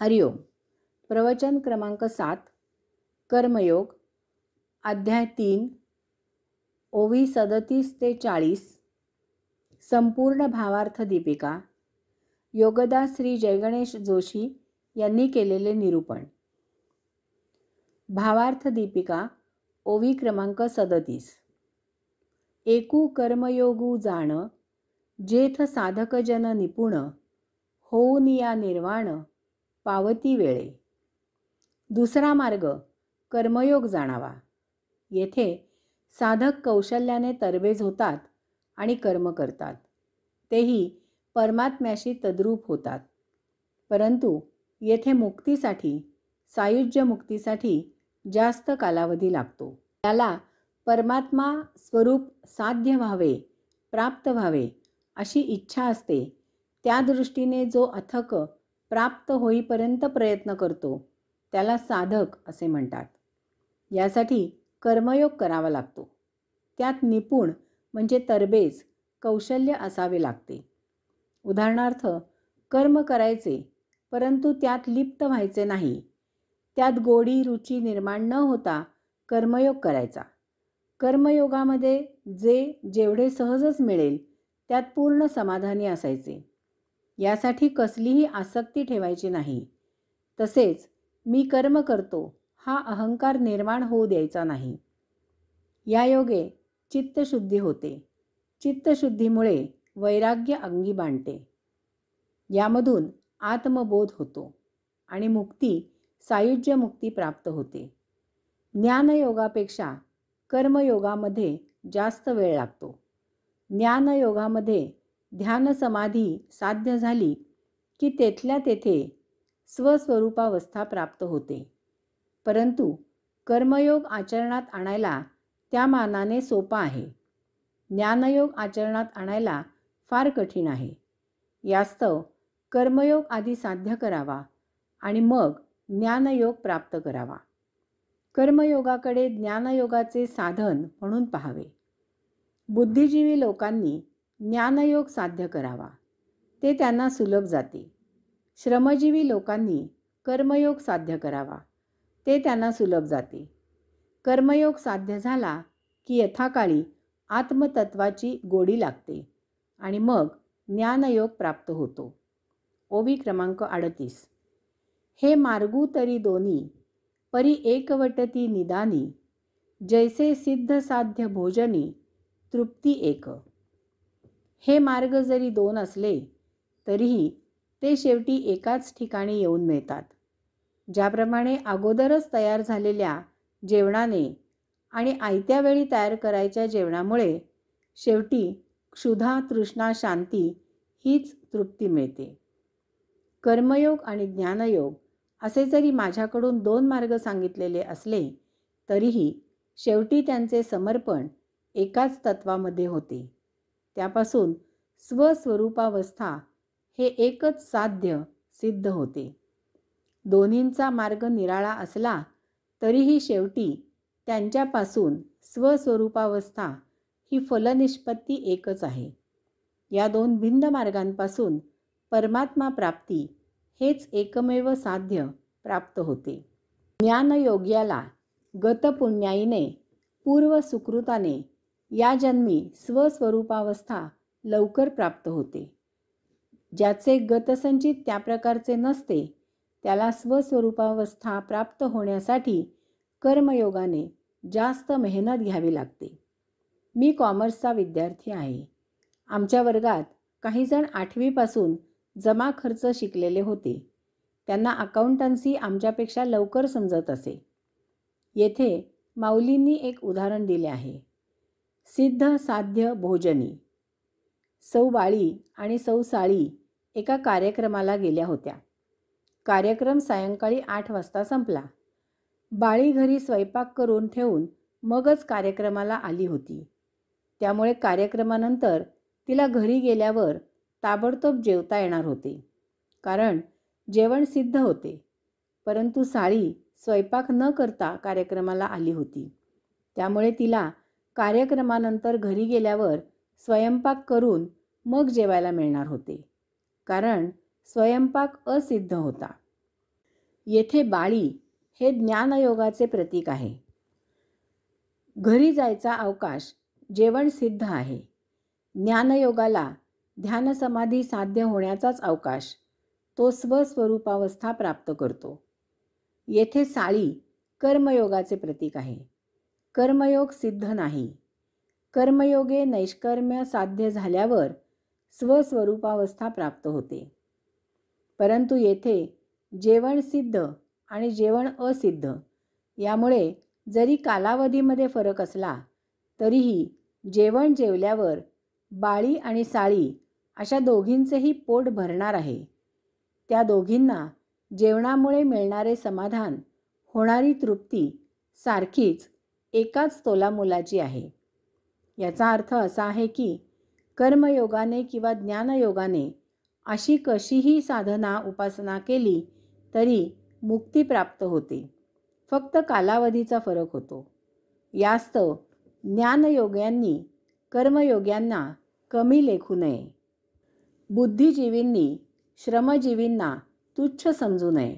हरिओम. प्रवचन क्रमांक 7. कर्मयोग. अध्याय 3. ओवी 37 ते 40. संपूर्ण भावार्थ दीपिका. योगदास श्री जयगणेश जोशी यांनी केलेले निरूपण. भावार्थ दीपिका. ओवी क्रमांक 37. एकू कर्मयोगू जाण, जेथ साधक जन निपुण, होऊन या निर्वाण पावती वेळे. दुसरा मार्ग कर्मयोग जाणावा. येथे साधक कौशल्याने तरबेज होतात आणि कर्म करतात, तेही परमात्म्याशी तद्रूप होतात. परंतु येथे मुक्तीसाठी, सायुज्य मुक्तीसाठी जास्त कालावधी लागतो. त्याला परमात्मा स्वरूप साध्य व्हावे, प्राप्त व्हावे अशी इच्छा असते. त्या दृष्टीने जो अथक प्राप्त होईपर्यंत प्रयत्न करतो त्याला साधक असे म्हणतात. यासाठी कर्मयोग करावा लागतो. त्यात निपुण म्हणजे तरबेज, कौशल्य असावे लागते. उदाहरणार्थ, कर्म करायचे परंतु त्यात लिप्त व्हायचे नाही. त्यात गोडी रुची निर्माण न होता कर्मयोग करायचा. कर्मयोगामध्ये जेवढे सहजच मिळेल त्यात पूर्ण समाधानी असायचे. यासाठी कसलीही आसक्ती ठेवायची नाही. तसेच मी कर्म करतो हा अहंकार निर्माण होऊ द्यायचा नाही. या योगे चित्तशुद्धी होते. चित्तशुद्धीमुळे वैराग्य अंगी बाणते. यामधून आत्मबोध होतो आणि मुक्ती, सायुज्य मुक्ती प्राप्त होते. ज्ञानयोगापेक्षा कर्मयोगामध्ये जास्त वेळ लागतो. ज्ञानयोगामध्ये ध्यान समाधी साध्य झाली की तेथल्या तेथे स्वस्वरूपावस्था प्राप्त होते. परंतु कर्मयोग आचरणात आणायला त्या मानाने सोपा आहे. ज्ञानयोग आचरणात आणायला फार कठीण आहे. यास्तव कर्मयोग आधी साध्य करावा आणि मग ज्ञानयोग प्राप्त करावा. कर्मयोगाकडे ज्ञानयोगाचे साधन म्हणून पाहावे. बुद्धिजीवी लोकांनी ज्ञानयोग साध्य करावा, ते त्यांना सुलभ जाते. श्रमजीवी लोकांनी कर्मयोग साध्य करावा, ते त्यांना सुलभ जाते. कर्मयोग साध्य झाला की यथाकाळी आत्मतत्वाची गोडी लागते आणि मग ज्ञानयोग प्राप्त होतो. ओवी क्रमांक 38. हे मार्गू तरी दोन्ही, परी एकवटती निदानी, जैसे सिद्ध साध्य भोजनी, तृप्ती एक. हे मार्ग जरी दोन असले तरीही ते शेवटी एकाच ठिकाणी येऊन मिळतात. ज्याप्रमाणे अगोदरच तयार झालेल्या जेवणाने आणि आयत्या वेळी तयार करायच्या जेवणामुळे शेवटी क्षुधा, तृष्णा, शांती हीच तृप्ती मिळते. कर्मयोग आणि ज्ञानयोग असे जरी माझ्याकडून दोन मार्ग सांगितलेले असले तरीही शेवटी त्यांचे समर्पण एकाच तत्वामध्ये होते. त्यापासून स्वस्वरूपावस्था हे एकच साध्य सिद्ध होते. दोन्हींचा मार्ग निराळा असला तरीही शेवटी त्यांच्यापासून स्वस्वरूपावस्था ही फलनिष्पत्ती एकच आहे. या दोन भिन्न मार्गांपासून परमात्मा प्राप्ती हेच एकमेव साध्य प्राप्त होते. ज्ञानयोग्याला गतपुण्याईने, पूर्व सुकृताने या जन्मी स्वस्वरूपावस्था लवकर प्राप्त होते. ज्याचे गतसंचित त्या प्रकारचे नसते त्याला स्वस्वरूपावस्था प्राप्त होण्यासाठी कर्मयोगाने जास्त मेहनत घ्यावी लागते. मी कॉमर्सचा विद्यार्थी आहे. आमच्या वर्गात काही जण 8वीपासून जमा खर्च शिकलेले होते. त्यांना अकाउंटन्सी आमच्यापेक्षा लवकर समजत असे. येथे माऊलींनी एक उदाहरण दिले आहे. सिद्ध साध्य भोजनी. सौ बाळी आणि सौ साळी एका कार्यक्रमाला गेल्या होत्या. कार्यक्रम सायंकाळी 8 वाजता संपला. बाळी घरी स्वयंपाक करून ठेवून मगच कार्यक्रमाला आली होती. त्यामुळे कार्यक्रमानंतर तिला घरी गेल्यावर ताबडतोब जेवता येणार होते, कारण जेवण सिद्ध होते. परंतु साळी स्वयंपाक न करता कार्यक्रमाला आली होती. त्यामुळे तिला कार्यक्रमानंतर घरी गेल्यावर स्वयंपाक करून मग जेवायला मिळणार होते, कारण स्वयंपाक असिद्ध होता. येथे बाळी हे ज्ञानयोगाचे प्रतीक आहे. घरी जायचा अवकाश जेवण सिद्ध आहे. ज्ञानयोगाला ध्यानसमाधी साध्य होण्याचाच अवकाश तो स्वस्वरूपावस्था प्राप्त करतो. येथे साळी कर्मयोगाचे प्रतीक आहे. कर्मयोग सिद्ध नाही. कर्मयोगे नैष्कर्म्य साध्य झाल्यावर स्वस्वरूपावस्था प्राप्त होते. परंतु येथे जेवण सिद्ध आणि जेवण असिद्ध यामुळे जरी कालावधीमध्ये फरक असला तरीही जेवण जेवल्यावर बाळी आणि साळी अशा दोघींचेही पोट भरणार आहे. त्या दोघींना जेवणामुळे मिळणारे समाधान, होणारी तृप्ती सारखीच एकाच तोलामोलाची आहे. याचा अर्थ असा आहे की कर्मयोगाने किंवा ज्ञानयोगाने अशी कशीही साधना उपासना केली तरी मुक्ती प्राप्त होते. फक्त कालावधीचा फरक होतो. यास्तव ज्ञानयोग्यांनी कर्मयोग्यांना कमी लेखू नये. बुद्धिजीवींनी श्रमजीवींना तुच्छ समजू नये.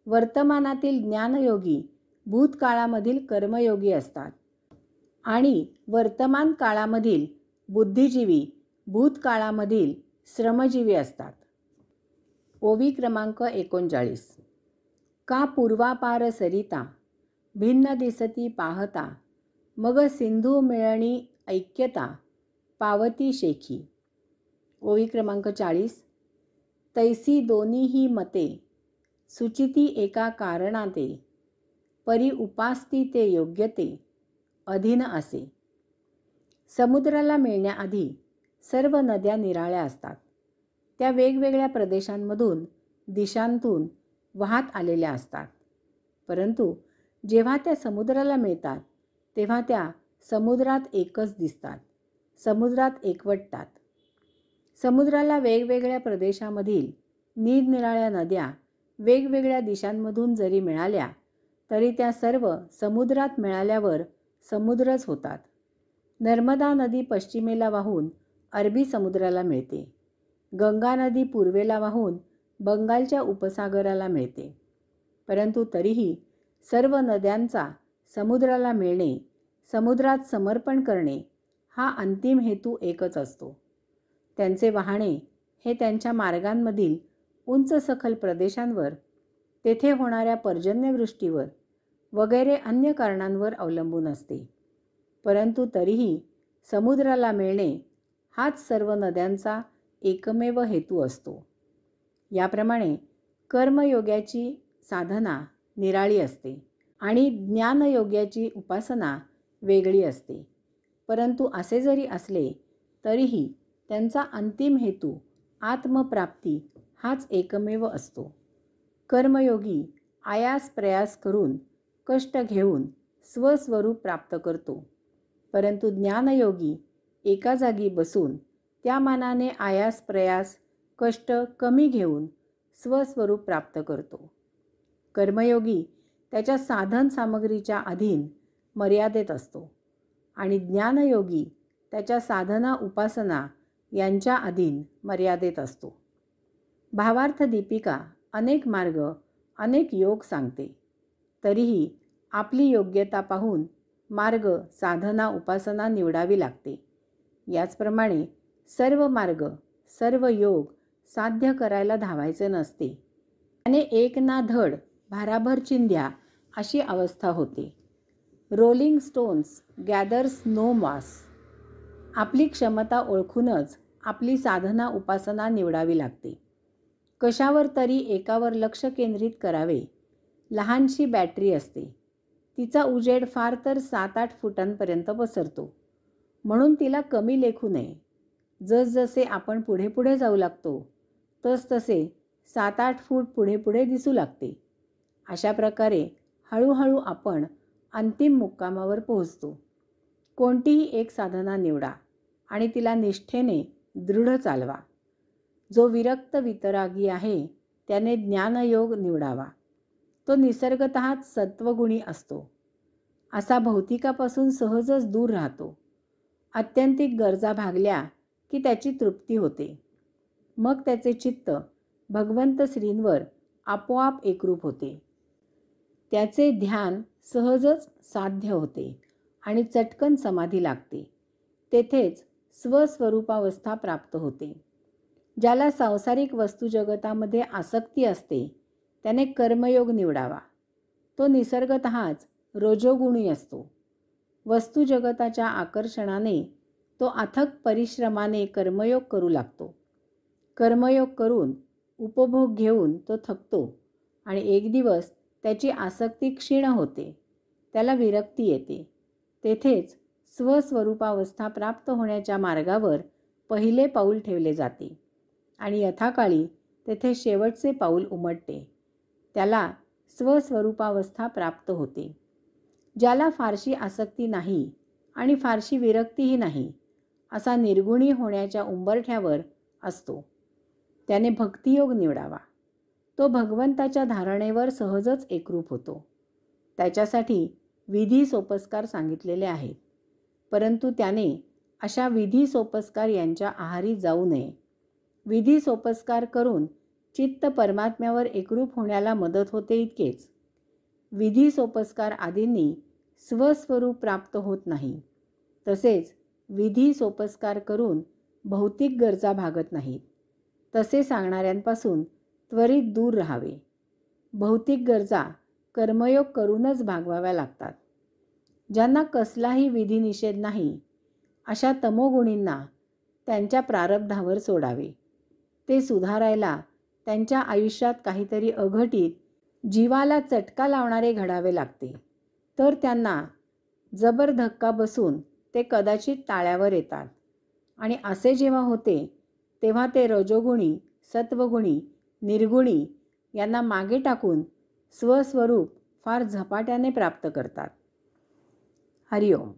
वर्तमानातील ज्ञानयोगी भूतकाळामधील कर्मयोगी असतात आणि वर्तमान काळामधील बुद्धिजीवी भूतकाळामधील श्रमजीवी असतात. ओवी क्रमांक 39. का पूर्वापार सरिता भिन्न दिसती पाहता, मग सिंधू मिळणी ऐक्यता पावती शेखी. ओवी क्रमांक 40. तैसी दोन्हीही मते सुचिती एका कारणाते, परी उपासती ते योग्यते अधीन असे. समुद्राला मिळण्याआधी सर्व नद्या निराळ्या असतात. त्या वेगवेगळ्या प्रदेशांमधून दिशांतून वाहत आलेल्या असतात. परंतु जेव्हा त्या समुद्राला मिळतात तेव्हा त्या समुद्रात एकच दिसतात, समुद्रात एकवटतात. समुद्राला वेगवेगळ्या प्रदेशामधील निरनिराळ्या नद्या वेगवेगळ्या दिशांमधून जरी मिळाल्या तरी त्या सर्व समुद्रात मिळाल्यावर समुद्रच होतात. नर्मदा नदी पश्चिमेला वाहून अरबी समुद्राला मिळते. गंगा नदी पूर्वेला वाहून बंगालच्या उपसागराला मिळते. परंतु तरीही सर्व नद्यांचा समुद्राला मिळणे, समुद्रात समर्पण करणे हा अंतिम हेतू एकच असतो. त्यांचे वाहणे हे त्यांच्या मार्गांमधील उंच सखल प्रदेशांवर, तेथे होणाऱ्या पर्जन्यवृष्टीवर वगैरे अन्य कारणांवर अवलंबून असते. परंतु तरीही समुद्राला मिळणे हाच सर्व नद्यांचा एकमेव हेतू असतो. याप्रमाणे कर्मयोग्याची साधना निराळी असते आणि ज्ञानयोग्याची उपासना वेगळी असते. परंतु असे जरी असले तरीही त्यांचा अंतिम हेतू आत्मप्राप्ती हाच एकमेव असतो. कर्मयोगी आयास प्रयास करून कष्ट घेऊन स्वस्वरूप प्राप्त करतो. परंतु ज्ञानयोगी एका जागी बसून त्या मानाने आयास प्रयास कष्ट कमी घेऊन स्वस्वरूप प्राप्त करतो. कर्मयोगी त्याच्या साधन सामग्रीच्या अधीन मर्यादेत असतो आणि ज्ञानयोगी त्याच्या साधना उपासना यांच्या अधीन मर्यादेत असतो. भावार्थ दीपिका अनेक मार्ग अनेक योग सांगते. तरीही आपली योग्यता पाहून मार्ग साधना उपासना निवडावी लागते. याचप्रमाणे सर्व मार्ग सर्व योग साध्य करायला धावायचे नसते. त्याने एक ना धड भाराभर चिंध्या अशी अवस्था होते. रोलिंग स्टोन्स गॅदर्स नो मास. आपली क्षमता ओळखूनच आपली साधना उपासना निवडावी लागते. कशावर तरी एकावर लक्ष केंद्रित करावे. लहानशी बॅटरी असते. तिचा उजेड फार तर 7-8 फुटांपर्यंत पसरतो. म्हणून तिला कमी लेखू नये. जसजसे आपण पुढे पुढे जाऊ लागतो तसतसे 7-8 फूट पुढे पुढे दिसू लागते. अशा प्रकारे हळूहळू आपण अंतिम मुक्कामावर पोहोचतो. कोणतीही एक साधना निवडा आणि तिला निष्ठेने दृढ चालवा. जो विरक्त वितरागी आहे त्याने ज्ञानयोग निवडावा. तो निसर्गतःच सत्वगुणी असतो. असा भौतिकापासून सहजच दूर राहतो. आत्यंतिक गरजा भागल्या की त्याची तृप्ती होते. मग त्याचे चित्त भगवंत श्रींवर आपोआप एकरूप होते. त्याचे ध्यान सहजच साध्य होते आणि चटकन समाधी लागते. तेथेच स्वस्वरूपावस्था प्राप्त होते. ज्याला सांसारिक वस्तुजगतामध्ये आसक्ती असते त्याने कर्मयोग निवडावा. तो निसर्गतःच रजोगुणी असतो. वस्तुजगताच्या आकर्षणाने तो अथक परिश्रमाने कर्मयोग करू लागतो. कर्मयोग करून उपभोग घेऊन तो थकतो आणि एक दिवस त्याची आसक्ती क्षीण होते. त्याला विरक्ती येते. तेथेच स्वस्वरूपावस्था प्राप्त होण्याच्या मार्गावर पहिले पाऊल ठेवले जाते आणि यथाकाळी तेथे शेवटचे पाऊल उमटते. त्याला स्वस्वरूपावस्था प्राप्त होते. ज्याला फारशी आसक्ती नाही आणि फारशी विरक्तीही नाही असा निर्गुणी होण्याच्या उंबरठ्यावर असतो त्याने भक्तियोग निवडावा. तो भगवंताच्या धारणेवर सहजच एकरूप होतो. त्याच्यासाठी विधी सोपस्कार सांगितलेले आहेत, परंतु त्याने अशा विधी सोपस्कार यांच्या आहारी जाऊ नये. विधी सोपस्कार करून चित्त परमात्म्यावर एकरूप होण्याला मदत होते इतकेच. विधी सोपस्कार आदींनी स्वस्वरूप प्राप्त होत नाही. तसेच विधी सोपस्कार करून भौतिक गरजा भागत नाहीत. तसे सांगणाऱ्यांपासून त्वरित दूर राहावे. भौतिक गरजा कर्मयोग करूनच भागवाव्या लागतात. ज्यांना कसलाही विधिनिषेध नाही अशा तमोगुणींना त्यांच्या प्रारब्धावर सोडावे. ते सुधारायला त्यांच्या आयुष्यात काहीतरी अघटित, जीवाला चटका लावणारे घडावे लागते. तर त्यांना जबर धक्का बसून ते कदाचित ताळ्यावर येतात आणि असे जेव्हा होते तेव्हा ते रजोगुणी, सत्वगुणी, निर्गुणी यांना मागे टाकून स्वस्वरूप फार झपाट्याने प्राप्त करतात. हरिओम.